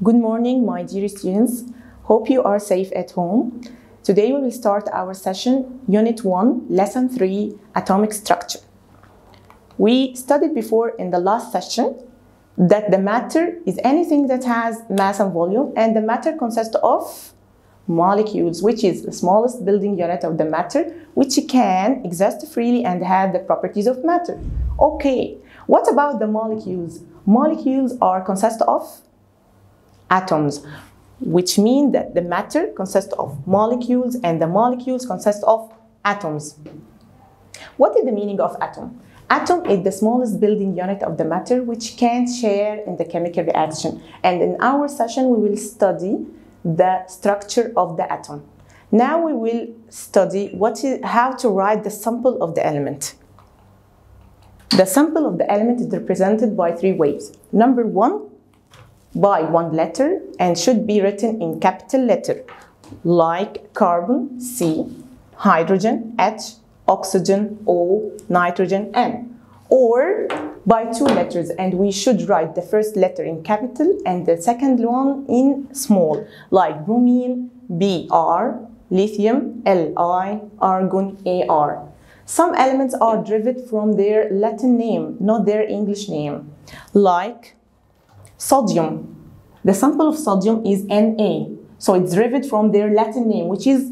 Good morning, my dear students. Hope you are safe at home. Today we will start our session, Unit 1, Lesson 3, Atomic Structure. We studied before in the last session that the matter is anything that has mass and volume, and the matter consists of molecules, which is the smallest building unit of the matter, which can exist freely and have the properties of matter. Okay, what about the molecules? Molecules consist of atoms, which mean that the matter consists of molecules and the molecules consist of atoms. What is the meaning of atom? Atom is the smallest building unit of the matter which can share in the chemical reaction. And in our session, we will study the structure of the atom. Now we will study how to write the sample of the element. The sample of the element is represented by three ways. Number one, by one letter, and should be written in capital letter, like carbon, C, hydrogen, H, oxygen, O, nitrogen, N. Or by two letters, and we should write the first letter in capital and the second one in small, like bromine, Br, lithium, Li, argon, Ar. Some elements are derived from their Latin name, not their English name, like sodium. The sample of sodium is Na, so it's derived from their Latin name, which is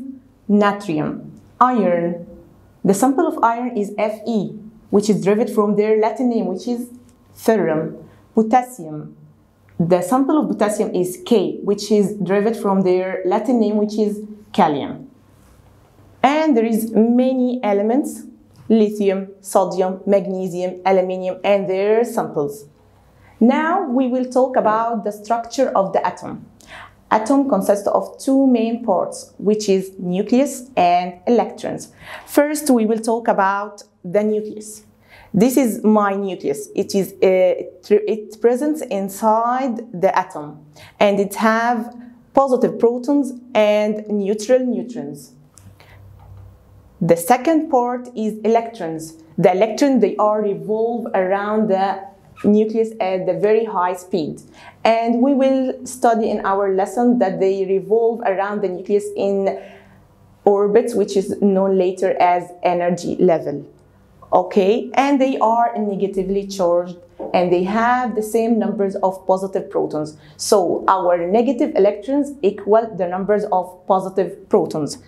natrium. Iron. The sample of iron is Fe, which is derived from their Latin name, which is ferrum. Potassium. The sample of potassium is K, which is derived from their Latin name, which is kalium. And there is many elements, lithium, sodium, magnesium, aluminium, and their samples. Now we will talk about the structure of the atom. Atom consists of two main parts, which is nucleus and electrons. First, we will talk about the nucleus. This is my nucleus. It presents inside the atom, and it have positive protons and neutral neutrons. The second part is electrons. The electrons, they are revolve around the nucleus at the very high speed, and we will study in our lesson that they revolve around the nucleus in orbits, which is known later as energy level. Okay, and they are negatively charged and they have the same numbers of positive protons, so our negative electrons equal the numbers of positive protons.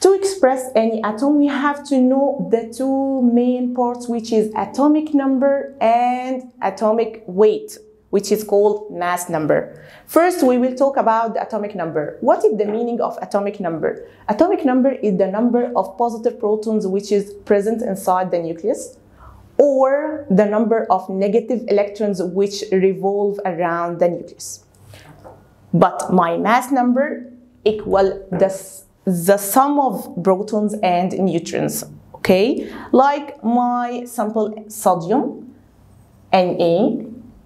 To express any atom, we have to know the two main parts, which is atomic number and atomic weight, which is called mass number. First, we will talk about the atomic number. What is the meaning of atomic number? Atomic number is the number of positive protons which is present inside the nucleus, or the number of negative electrons which revolve around the nucleus. But my mass number equal the sum of protons and neutrons, okay? Like my sample sodium, Na,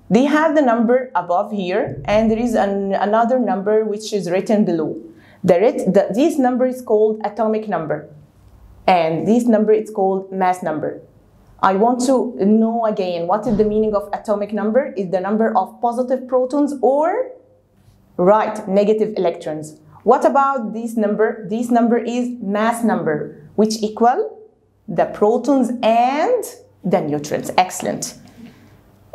they have the number above here, and there is another number which is written below. This number is called atomic number, and this number is called mass number. I want to know again, what is the meaning of atomic number? Is the number of positive protons or, right, negative electrons. What about this number? This number is mass number, which equal the protons and the neutrons. Excellent.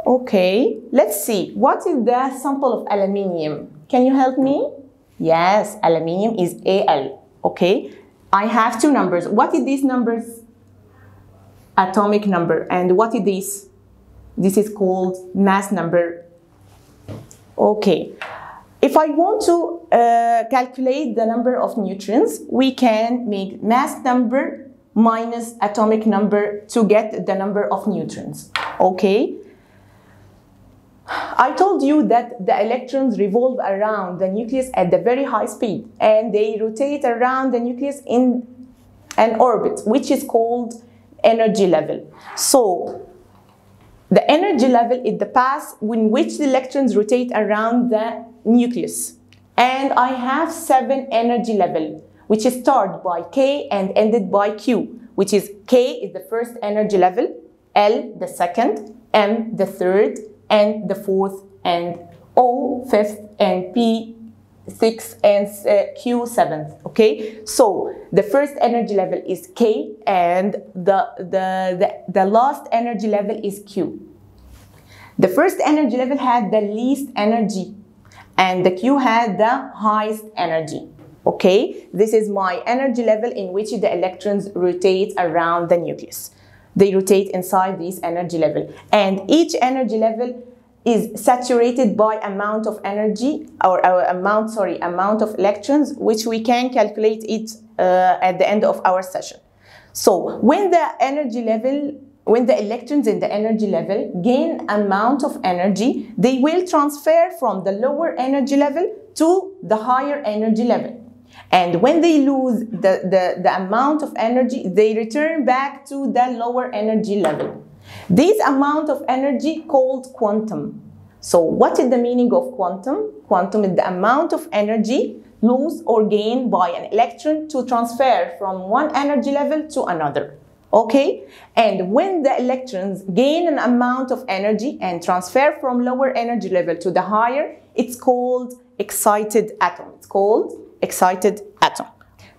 Okay, let's see. What is the sample of aluminium? Can you help me? Yes, aluminium is Al. Okay, I have two numbers. What is these numbers? Atomic number. And what is this? This is called mass number. Okay. If I want to calculate the number of neutrons, we can make mass number minus atomic number to get the number of neutrons. Okay? I told you that the electrons revolve around the nucleus at the very high speed, and they rotate around the nucleus in an orbit, which is called energy level. So, the energy level is the path in which the electrons rotate around the nucleus. And I have 7 energy levels, which is started by K and ended by Q, which is K is the first energy level, L the second, M the third, N the fourth, and O fifth, and P sixth, and Q seventh. Okay, so the first energy level is K, and the last energy level is Q. The first energy level had the least energy, and the Q had the highest energy. Okay, this is my energy level in which the electrons rotate around the nucleus. They rotate inside this energy level, and each energy level is saturated by amount of energy, or amount of electrons, which we can calculate it at the end of our session. So when the electrons in the energy level gain amount of energy, they will transfer from the lower energy level to the higher energy level. And when they lose the amount of energy, they return back to the lower energy level. This amount of energy called quantum. So what is the meaning of quantum? Quantum is the amount of energy lost or gained by an electron to transfer from one energy level to another. Okay? And when the electrons gain an amount of energy and transfer from lower energy level to the higher, it's called excited atom. It's called excited atom.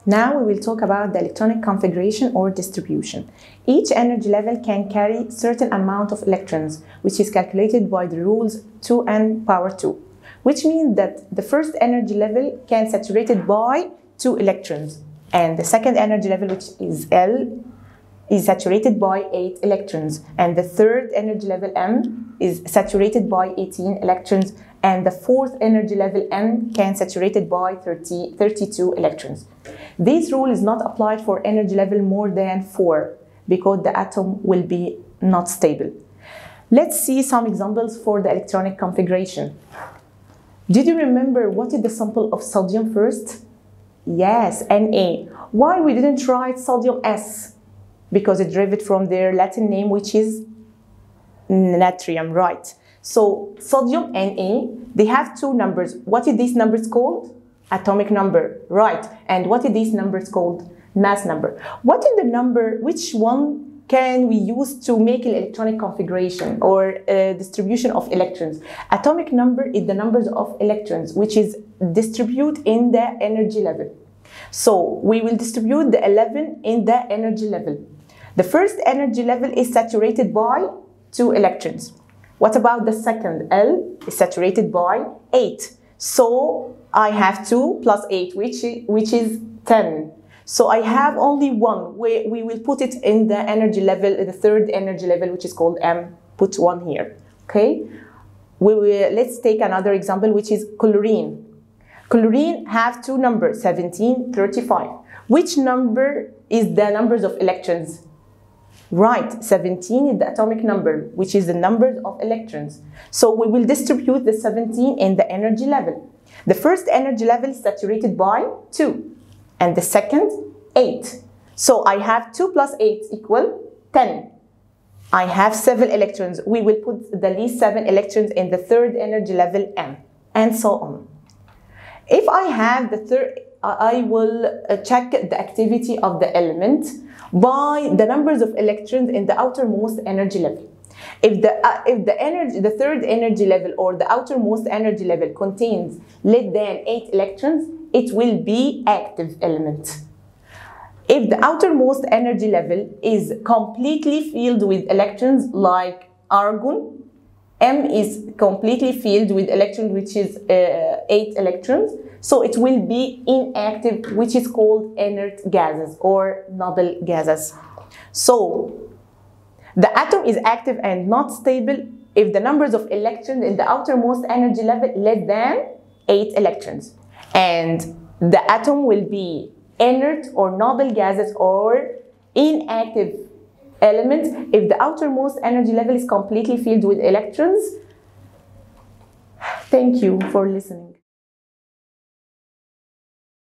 Now we will talk about the electronic configuration or distribution. Each energy level can carry certain amount of electrons, which is calculated by the rules 2n power 2, which means that the first energy level can saturated by 2 electrons, and the second energy level, which is L, is saturated by 8 electrons, and the third energy level M is saturated by 18 electrons, and the fourth energy level N can saturated by 32 electrons. This rule is not applied for energy level more than 4 because the atom will be not stable. Let's see some examples for the electronic configuration. Did you remember what is the sample of sodium first? Yes, Na. Why we didn't write sodium S? Because it derived from their Latin name, which is natrium, right? So sodium Na, they have 2 numbers. What is these numbers called? Atomic number, right? And what are these numbers called? Mass number. What is the number, which one can we use to make an electronic configuration or distribution of electrons? Atomic number is the numbers of electrons, which is distributed in the energy level. So we will distribute the 11 in the energy level. The first energy level is saturated by 2 electrons. What about the second? L is saturated by 8. So I have 2 plus 8, which is 10. So I have only 1. We will put it in the energy level, the third energy level, which is called M. Put 1 here. Okay. Let's take another example, which is chlorine. Chlorine have 2 numbers, 17, 35. Which number is the numbers of electrons? Right, 17 is the atomic number, which is the number of electrons. So we will distribute the 17 in the energy level. The first energy level is saturated by 2, and the second, 8. So I have 2 plus 8 equal 10. I have 7 electrons. We will put the least 7 electrons in the third energy level M, and so on. If I have the third, I will check the activity of the element by the numbers of electrons in the outermost energy level. If the third energy level or the outermost energy level contains less than 8 electrons, it will be active element. If the outermost energy level is completely filled with electrons like argon, M is completely filled with electrons, which is 8 electrons. So it will be inactive, which is called inert gases or noble gases. So the atom is active and not stable if the numbers of electrons in the outermost energy level less than 8 electrons. And the atom will be inert or noble gases or inactive elements if the outermost energy level is completely filled with electrons. Thank you for listening.